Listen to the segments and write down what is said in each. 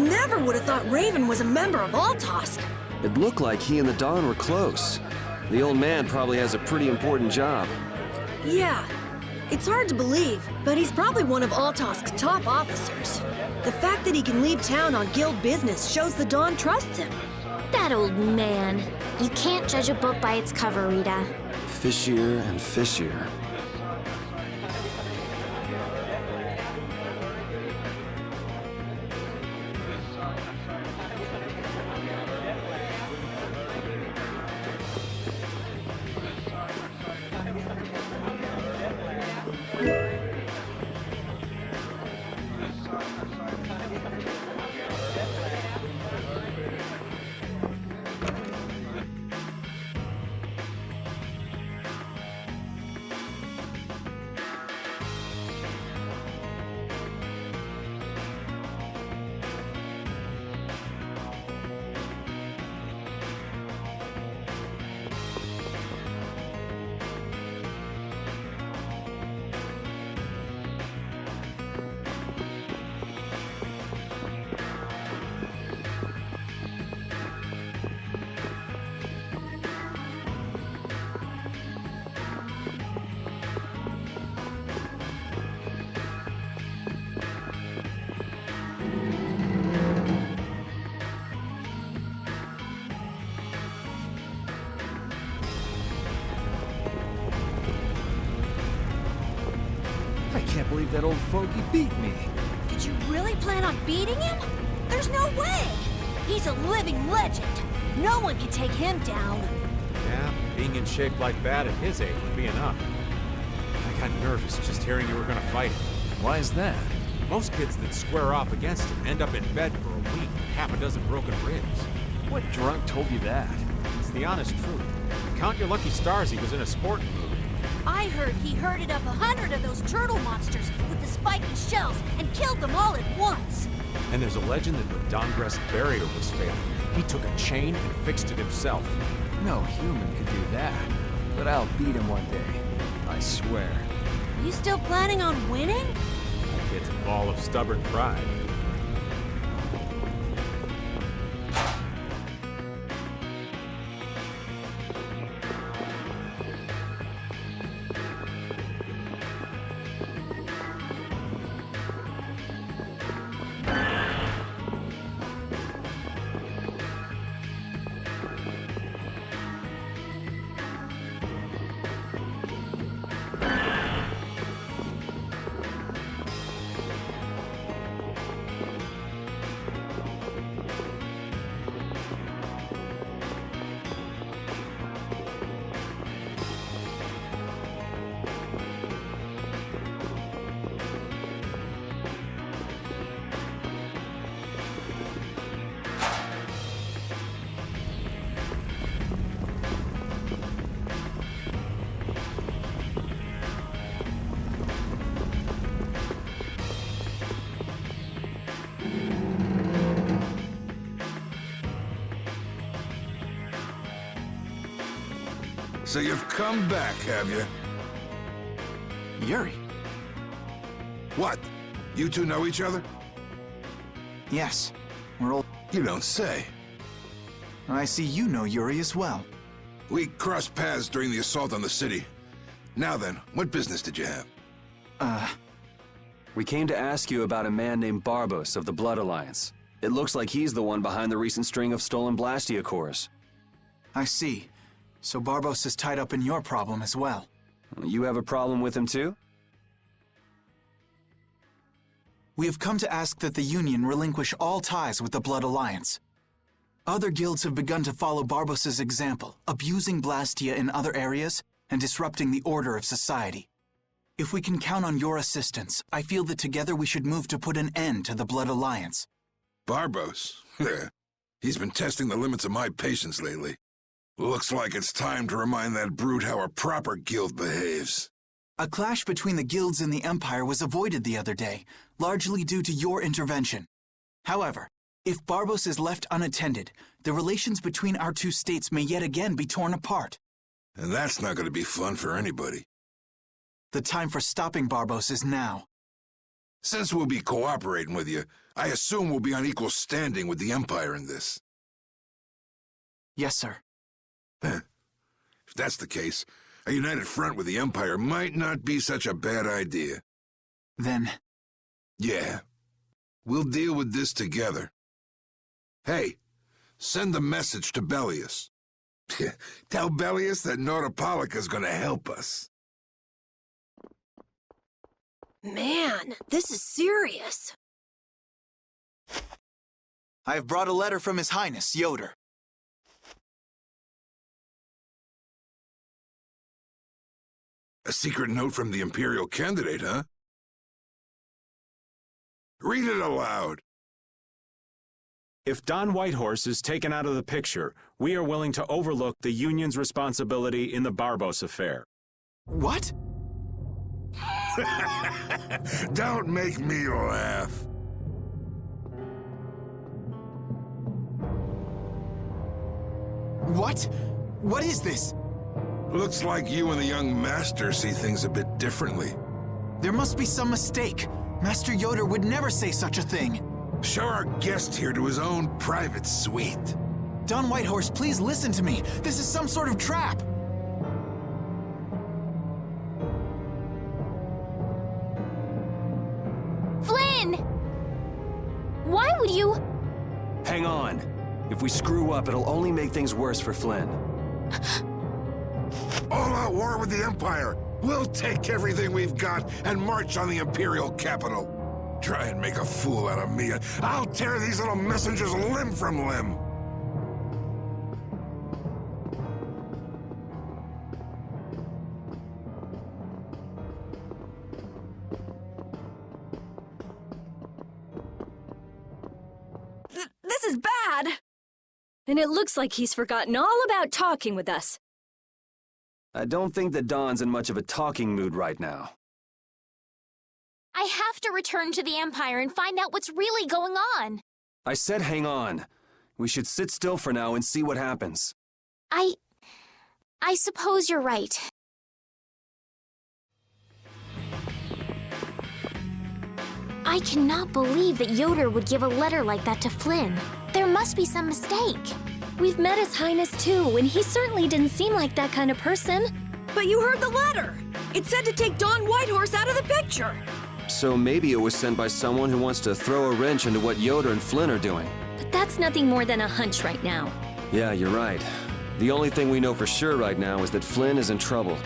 never would have thought Raven was a member of Altosk. It looked like he and the Dawn were close. The old man probably has a pretty important job. Yeah, it's hard to believe, but he's probably one of Altosk's top officers. The fact that he can leave town on guild business shows the Dawn trusts him. That old man. You can't judge a book by its cover, Rita. Fishier and fishier. I can't believe that old fogey beat me. Did you really plan on beating him? There's no way! He's a living legend. No one can take him down. Yeah, being in shape like that at his age would be enough. I got nervous just hearing you were gonna fight him. Why is that? Most kids that square off against him end up in bed for a week with half a dozen broken ribs. What drunk told you that? It's the honest truth. Count your lucky stars he was in a sporting mood. I heard he herded up 100 of those turtle monsters with the spiky shells and killed them all at once. And there's a legend that when Dongress barrier was failing, he took a chain and fixed it himself. No human could do that. But I'll beat him one day. I swear. You still planning on winning? That kid's a ball of stubborn pride. So you've come back, have you? Yuri? What? You two know each other? Yes. We're old. You don't say. I see you know Yuri as well. We crossed paths during the assault on the city. Now then, what business did you have? We came to ask you about a man named Barbos of the Blood Alliance. It looks like he's the one behind the recent string of stolen Blastia cores. I see. So Barbos is tied up in your problem as well. You have a problem with him too? We have come to ask that the Union relinquish all ties with the Blood Alliance. Other guilds have begun to follow Barbos's example, abusing Blastia in other areas and disrupting the order of society. If we can count on your assistance, I feel that together we should move to put an end to the Blood Alliance. Barbos? He's been testing the limits of my patience lately. Looks like it's time to remind that brute how a proper guild behaves. A clash between the guilds and the Empire was avoided the other day, largely due to your intervention. However, if Barbos is left unattended, the relations between our two states may yet again be torn apart. And that's not going to be fun for anybody. The time for stopping Barbos is now. Since we'll be cooperating with you, I assume we'll be on equal standing with the Empire in this. Yes, sir. If that's the case, a united front with the Empire might not be such a bad idea. Then, Yeah. We'll deal with this together. Hey, send the message to Bellius. Tell Bellius that Nordopolica's gonna help us. Man, this is serious. I have brought a letter from His Highness, Yoder. A secret note from the Imperial candidate, huh? Read it aloud. If Don Whitehorse is taken out of the picture, we are willing to overlook the Union's responsibility in the Barbos affair. What? Don't make me laugh. What? What is this? Looks like you and the young master see things a bit differently. There must be some mistake. Master Yoder would never say such a thing. Show our guest here to his own private suite. Don Whitehorse, please listen to me. This is some sort of trap. Flynn! Why would you... Hang on. If we screw up, it'll only make things worse for Flynn. All-out war with the Empire. We'll take everything we've got and march on the Imperial capital. Try and make a fool out of me, and I'll tear these little messengers limb from limb. This is bad. And it looks like he's forgotten all about talking with us. I don't think that Don's in much of a talking mood right now. I have to return to the Empire and find out what's really going on. I said hang on. We should sit still for now and see what happens. I suppose you're right. I cannot believe that Yoder would give a letter like that to Flynn. There must be some mistake. We've met His Highness too, and he certainly didn't seem like that kind of person. But you heard the letter. It said to take Don Whitehorse out of the picture. So maybe it was sent by someone who wants to throw a wrench into what Yoder and Flynn are doing. But that's nothing more than a hunch right now. Yeah, you're right. The only thing we know for sure right now is that Flynn is in trouble.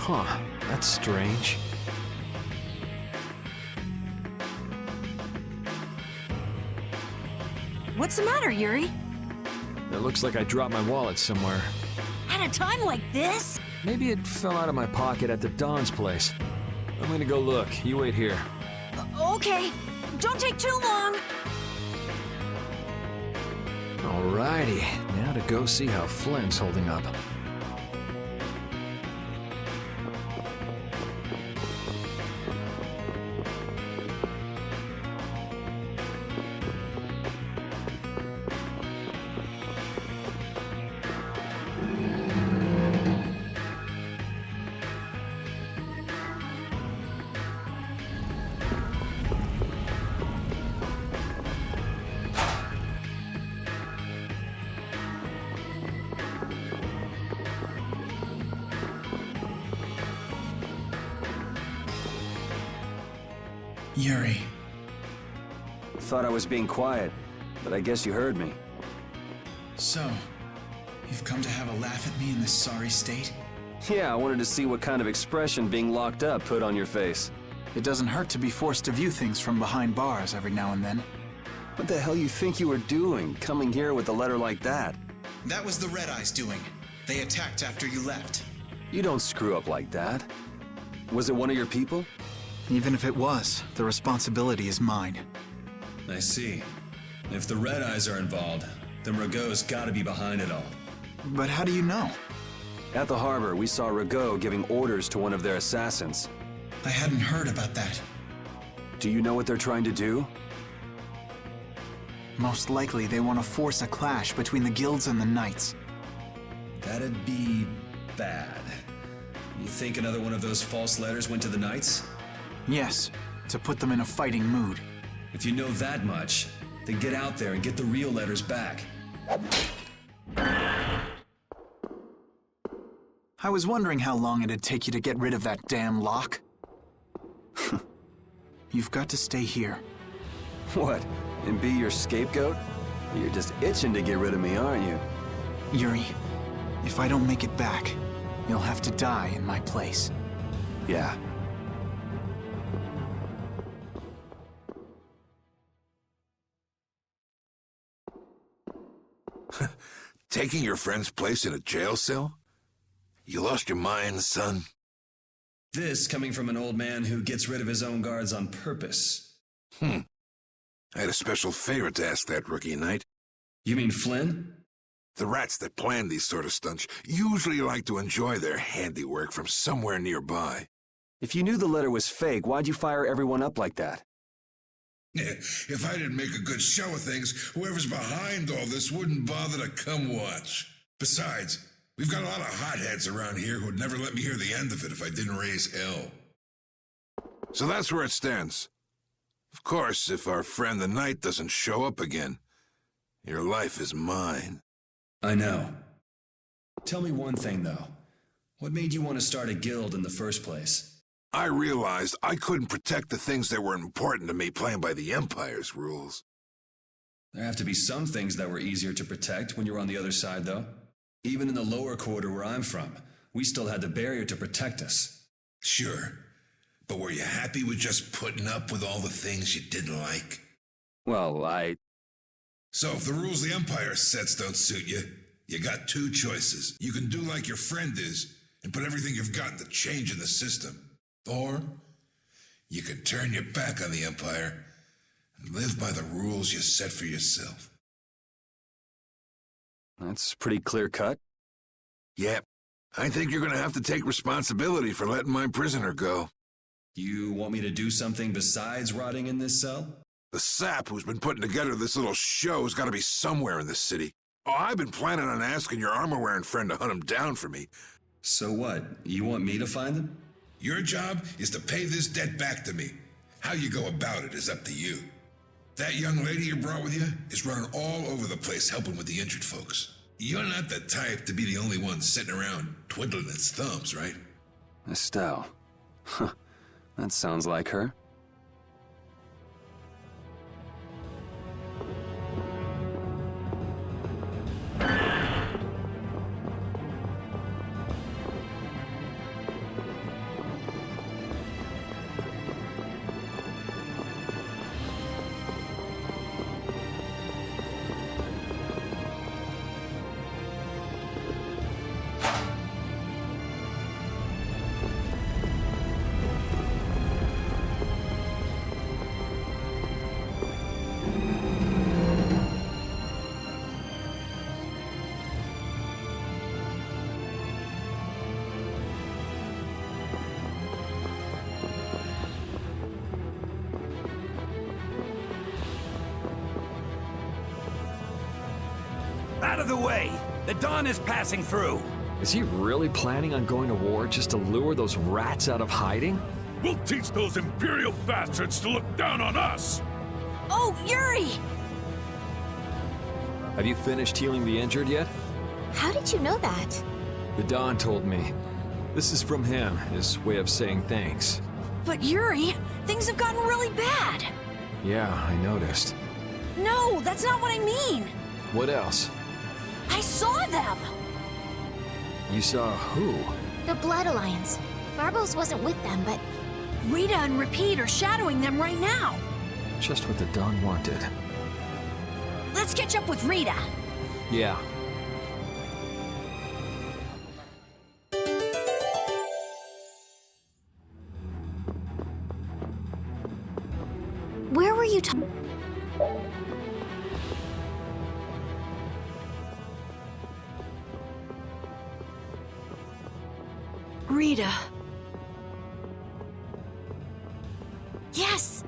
Huh, that's strange. What's the matter, Yuri? It looks like I dropped my wallet somewhere. At a time like this? Maybe it fell out of my pocket at the Don's place. I'm gonna go look. You wait here. Okay. Don't take too long. Alrighty, now to go see how Flynn's holding up. Yuri. Thought I was being quiet, but I guess you heard me. So, you've come to have a laugh at me in this sorry state? Yeah, I wanted to see what kind of expression being locked up put on your face. It doesn't hurt to be forced to view things from behind bars every now and then. What the hell you think you were doing, coming here with a letter like that? That was the Red Eyes doing. They attacked after you left. You don't screw up like that. Was it one of your people? Even if it was, the responsibility is mine. I see. If the Red Eyes are involved, then Rago's gotta be behind it all. But how do you know? At the harbor, we saw Rago giving orders to one of their assassins. I hadn't heard about that. Do you know what they're trying to do? Most likely they want to force a clash between the guilds and the knights. That'd be bad. You think another one of those false letters went to the Knights? Yes, to put them in a fighting mood. If you know that much, then get out there and get the real letters back. I was wondering how long it'd take you to get rid of that damn lock. You've got to stay here. What, and be your scapegoat? You're just itching to get rid of me, aren't you? Yuri, if I don't make it back, you'll have to die in my place. Yeah. Taking your friend's place in a jail cell? You lost your mind, son? This coming from an old man who gets rid of his own guards on purpose. I had a special favor to ask that rookie knight. You mean Flynn? The rats that plan these sort of stunts usually like to enjoy their handiwork from somewhere nearby. If you knew the letter was fake, why'd you fire everyone up like that? If I didn't make a good show of things, whoever's behind all this wouldn't bother to come watch. Besides, we've got a lot of hotheads around here who'd never let me hear the end of it if I didn't raise hell. So that's where it stands. Of course, if our friend the Knight doesn't show up again, your life is mine. I know. Tell me one thing, though. What made you want to start a guild in the first place? I realized I couldn't protect the things that were important to me playing by the Empire's rules. There have to be some things that were easier to protect when you were on the other side, though. Even in the lower quarter where I'm from, we still had the barrier to protect us. Sure. But were you happy with just putting up with all the things you didn't like? Well, So if the rules the Empire sets don't suit you, you got two choices. You can do like your friend is and put everything you've got into change in the system. Or you can turn your back on the Empire and live by the rules you set for yourself. that's pretty clear-cut. Yep. I think you're going to have to take responsibility for letting my prisoner go. You want me to do something besides rotting in this cell? The sap who's been putting together this little show's got to be somewhere in this city. Oh, I've been planning on asking your armor-wearing friend to hunt him down for me. So what? You want me to find them? Your job is to pay this debt back to me. How you go about it is up to you. That young lady you brought with you is running all over the place helping with the injured folks. You're not the type to be the only one sitting around twiddling its thumbs, right? Estelle. Huh. That sounds like her. Out of the way! The dawn is passing through! Is he really planning on going to war just to lure those rats out of hiding? We'll teach those Imperial bastards to look down on us! Oh, Yuri! Have you finished healing the injured yet? How did you know that? The Don told me. This is from him, his way of saying thanks. But Yuri, things have gotten really bad. Yeah, I noticed. No, that's not what I mean. What else? I saw them! You saw who? The Blood Alliance. Barbos wasn't with them, but... Rita and Repeat are shadowing them right now. Just what the Dawn wanted. Let's catch up with Rita. Yeah. Where were you Rita. Yes!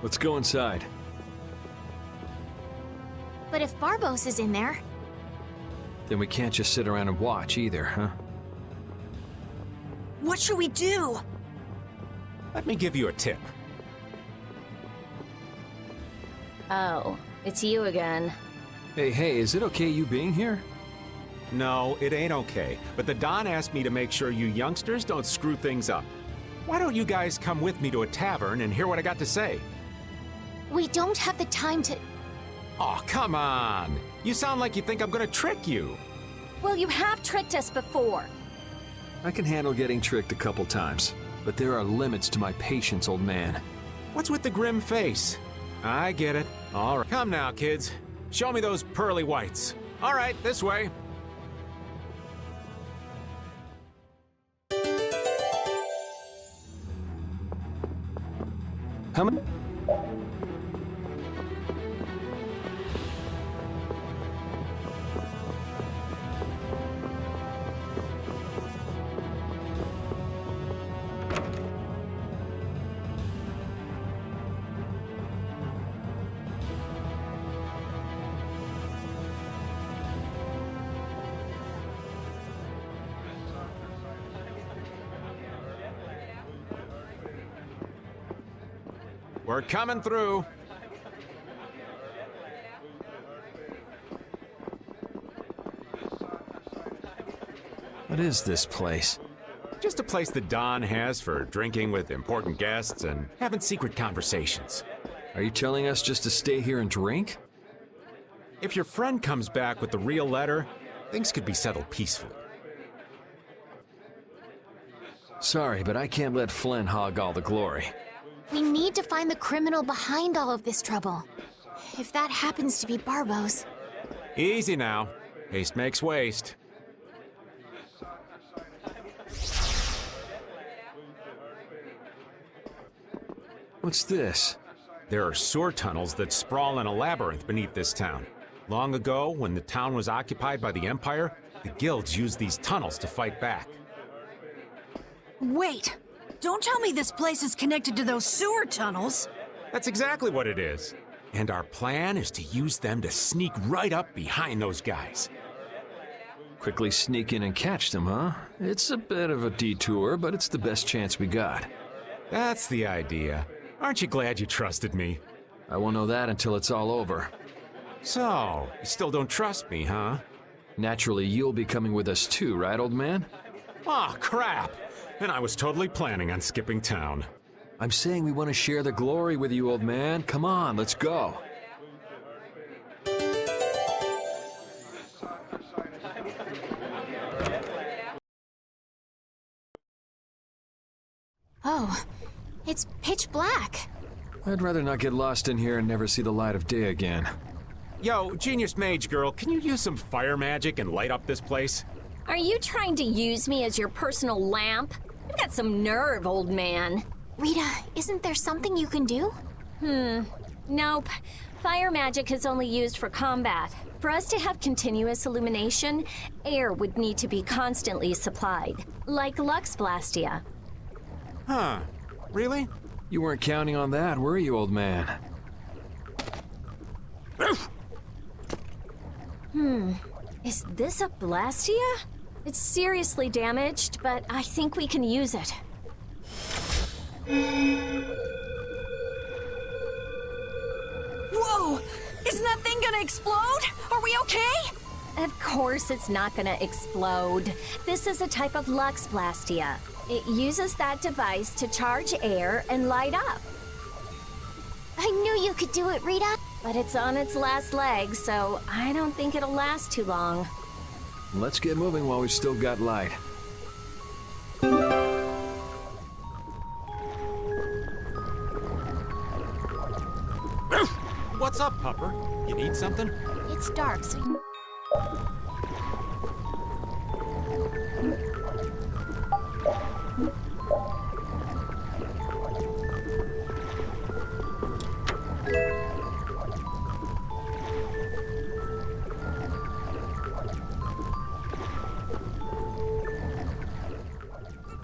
Let's go inside. But if Barbos is in there... Then we can't just sit around and watch either, huh? What should we do? Let me give you a tip. Oh, it's you again. Hey, is it okay you being here? No, it ain't okay. But the Don asked me to make sure you youngsters don't screw things up. Why don't you guys come with me to a tavern and hear what I got to say? We don't have the time to... Oh, come on! You sound like you think I'm gonna trick you. Well, you have tricked us before. I can handle getting tricked a couple times, but there are limits to my patience, old man. What's with the grim face? I get it. All right. Come now, kids. Show me those pearly whites. All right, this way. How many? We're coming through. What is this place? Just a place the Don has for drinking with important guests and having secret conversations. Are you telling us just to stay here and drink? If your friend comes back with the real letter, things could be settled peacefully. Sorry, but I can't let Flynn hog all the glory. We need to find the criminal behind all of this trouble. If that happens to be Barbos. Easy now. Haste makes waste. What's this? There are sewer tunnels that sprawl in a labyrinth beneath this town. Long ago, when the town was occupied by the Empire, the guilds used these tunnels to fight back. Wait! Don't tell me this place is connected to those sewer tunnels! That's exactly what it is. And our plan is to use them to sneak right up behind those guys. Quickly sneak in and catch them, huh? It's a bit of a detour, but it's the best chance we got. That's the idea. Aren't you glad you trusted me? I won't know that until it's all over. So, you still don't trust me, huh? Naturally, you'll be coming with us too, right, old man? Aw, crap! And I was totally planning on skipping town. I'm saying we want to share the glory with you, old man. Come on, let's go. Oh, it's pitch black. I'd rather not get lost in here and never see the light of day again. Yo, Genius Mage Girl, can you use some fire magic and light up this place? Are you trying to use me as your personal lamp? You've got some nerve, old man. Rita, isn't there something you can do? Nope. Fire magic is only used for combat. For us to have continuous illumination, air would need to be constantly supplied, like Lux Blastia. Huh. Really? You weren't counting on that, were you, old man? Is this a Blastia? It's seriously damaged, but I think we can use it. Whoa! Isn't that thing gonna explode? Are we okay? Of course it's not gonna explode. This is a type of Lux Blastia. It uses that device to charge air and light up. I knew you could do it, Rita. But it's on its last leg, so I don't think it'll last too long. Let's get moving while we've still got light. What's up, Pupper? You need something? It's dark, so...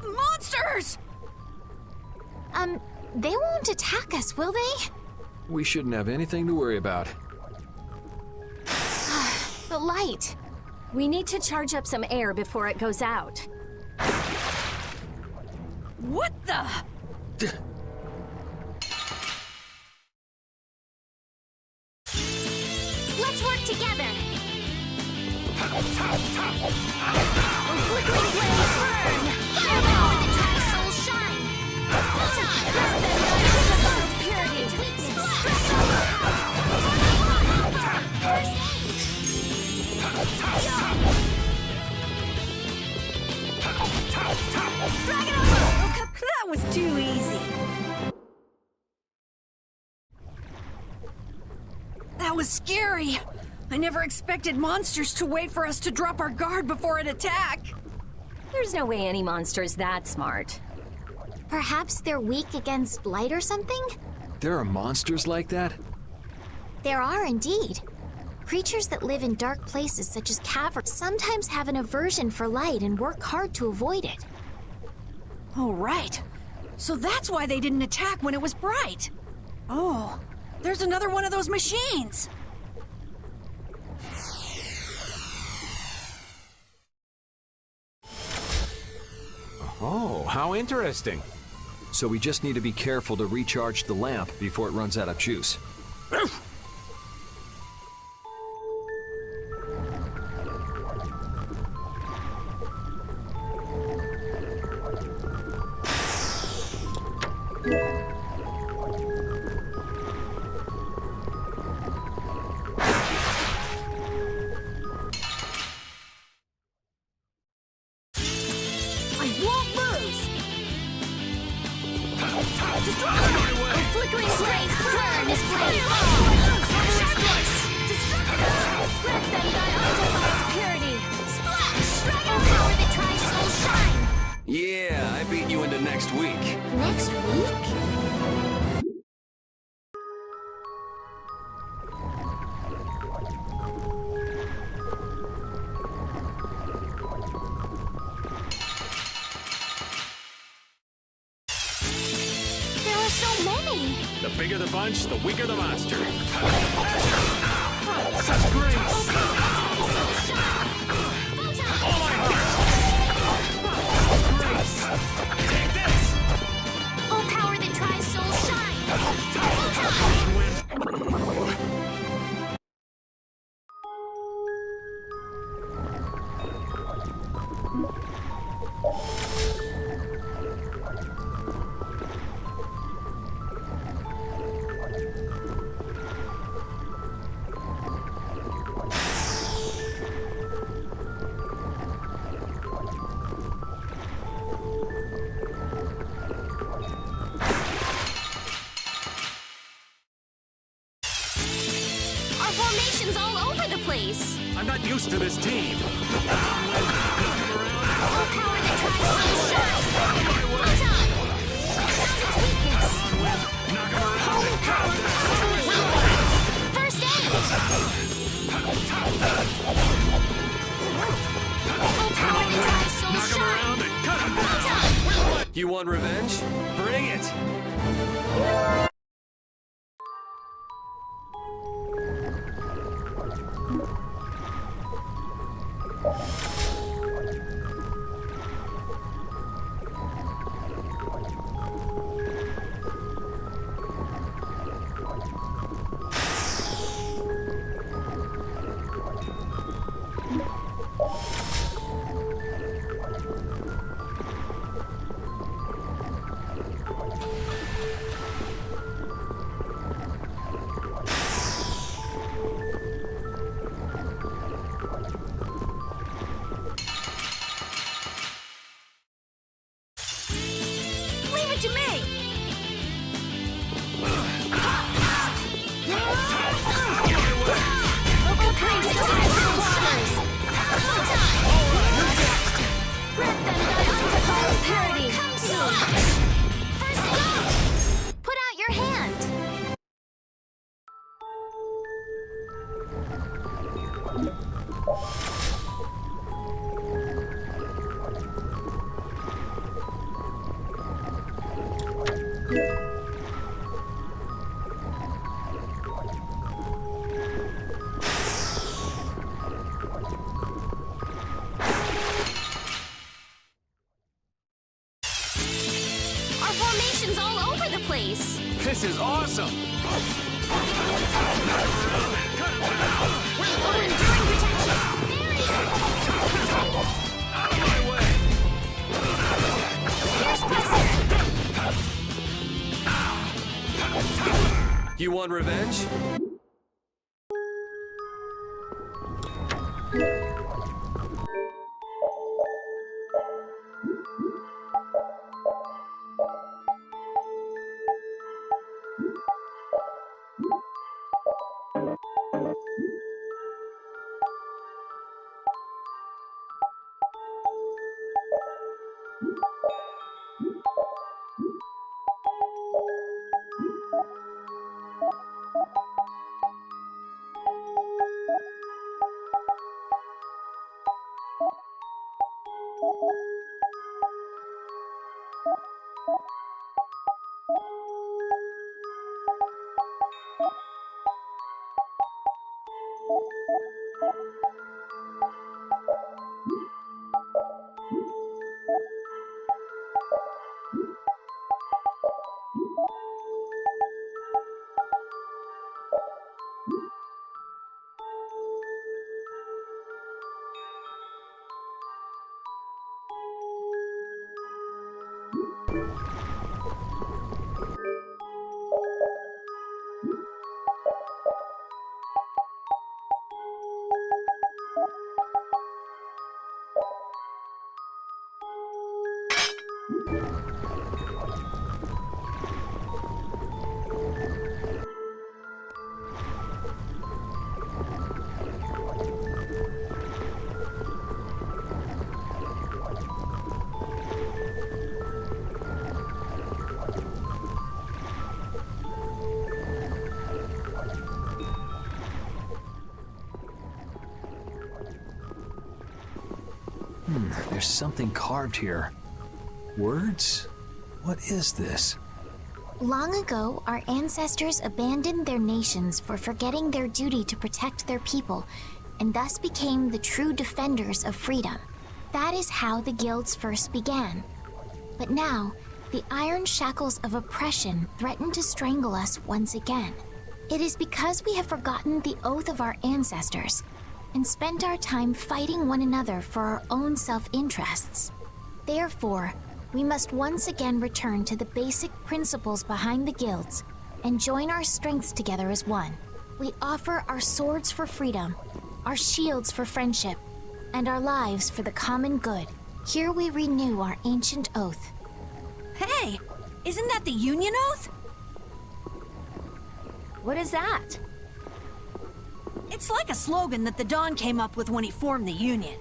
Monsters! They won't attack us, will they? We shouldn't have anything to worry about. The light. We need to charge up some air before it goes out. What the? Let's work together. Flickering flames burn. Firepower that drives souls shine. Purity. That was too easy. That was scary. I never expected monsters to wait for us to drop our guard before an attack. There's no way any monster's that smart. Perhaps they're weak against light or something? There are monsters like that? There are indeed. Creatures that live in dark places such as caverns sometimes have an aversion for light and work hard to avoid it. Oh, right. So that's why they didn't attack when it was bright. Oh, there's another one of those machines. Oh, how interesting. So we just need to be careful to recharge the lamp before it runs out of juice. Flickering flames burn this flame. Let them die unto purity. Splash! Dragon power that tries souls shine. Yeah, I beat you into next week. Next week? The bigger the bunch, the weaker the monster. Such grace! All my heart! Grace! Take this! Oh, power that tries souls shine! Formations all over the place. I'm not used to this team. All power that tries souls shine. Photon! Found its weakness. Holy power. First aid. All power that tries souls shine. Photon! You want revenge? Bring it! First go! Put out your hand. Our formation's all over the place. This is awesome! We're enduring protection. Out of my way! Here's Presser. You want revenge? There's something carved here. Words? What is this? Long ago, our ancestors abandoned their nations for forgetting their duty to protect their people, and thus became the true defenders of freedom. That is how the guilds first began. But now, the iron shackles of oppression threaten to strangle us once again. It is because we have forgotten the oath of our ancestors and spent our time fighting one another for our own self-interests. Therefore, we must once again return to the basic principles behind the guilds and join our strengths together as one. We offer our swords for freedom, our shields for friendship, and our lives for the common good. Here we renew our ancient oath. Hey, isn't that the Union Oath? What is that? It's like a slogan that the Don came up with when he formed the Union.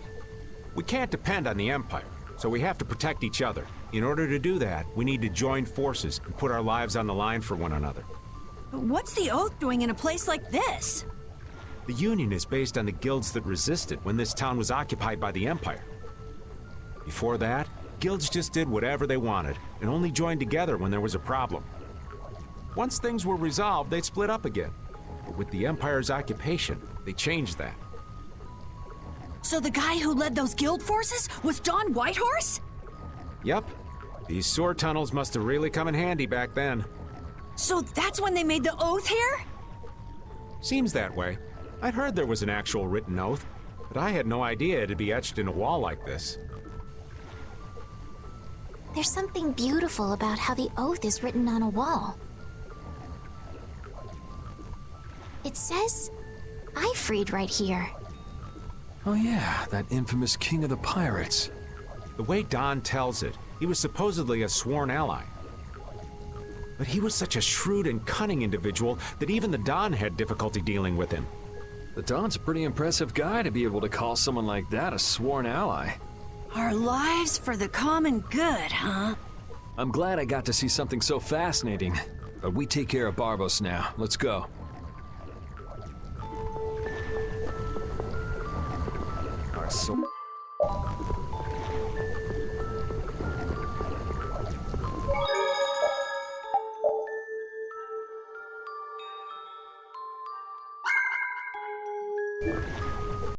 We can't depend on the Empire, so we have to protect each other. In order to do that, we need to join forces and put our lives on the line for one another. But what's the Oath doing in a place like this? The Union is based on the guilds that resisted when this town was occupied by the Empire. Before that, guilds just did whatever they wanted and only joined together when there was a problem. Once things were resolved, they'd split up again. But with the Empire's occupation, they changed that. So the guy who led those guild forces was Don Whitehorse? Yep. These sewer tunnels must have really come in handy back then. So that's when they made the Oath here? Seems that way. I'd heard there was an actual written oath, but I had no idea it'd be etched in a wall like this. There's something beautiful about how the oath is written on a wall. It says, Ifrid right here. Oh yeah, that infamous king of the pirates. The way Don tells it, he was supposedly a sworn ally. But he was such a shrewd and cunning individual that even the Don had difficulty dealing with him. The Don's a pretty impressive guy to be able to call someone like that a sworn ally. Our lives for the common good, huh? I'm glad I got to see something so fascinating. But we take care of Barbos now. Let's go. Our so you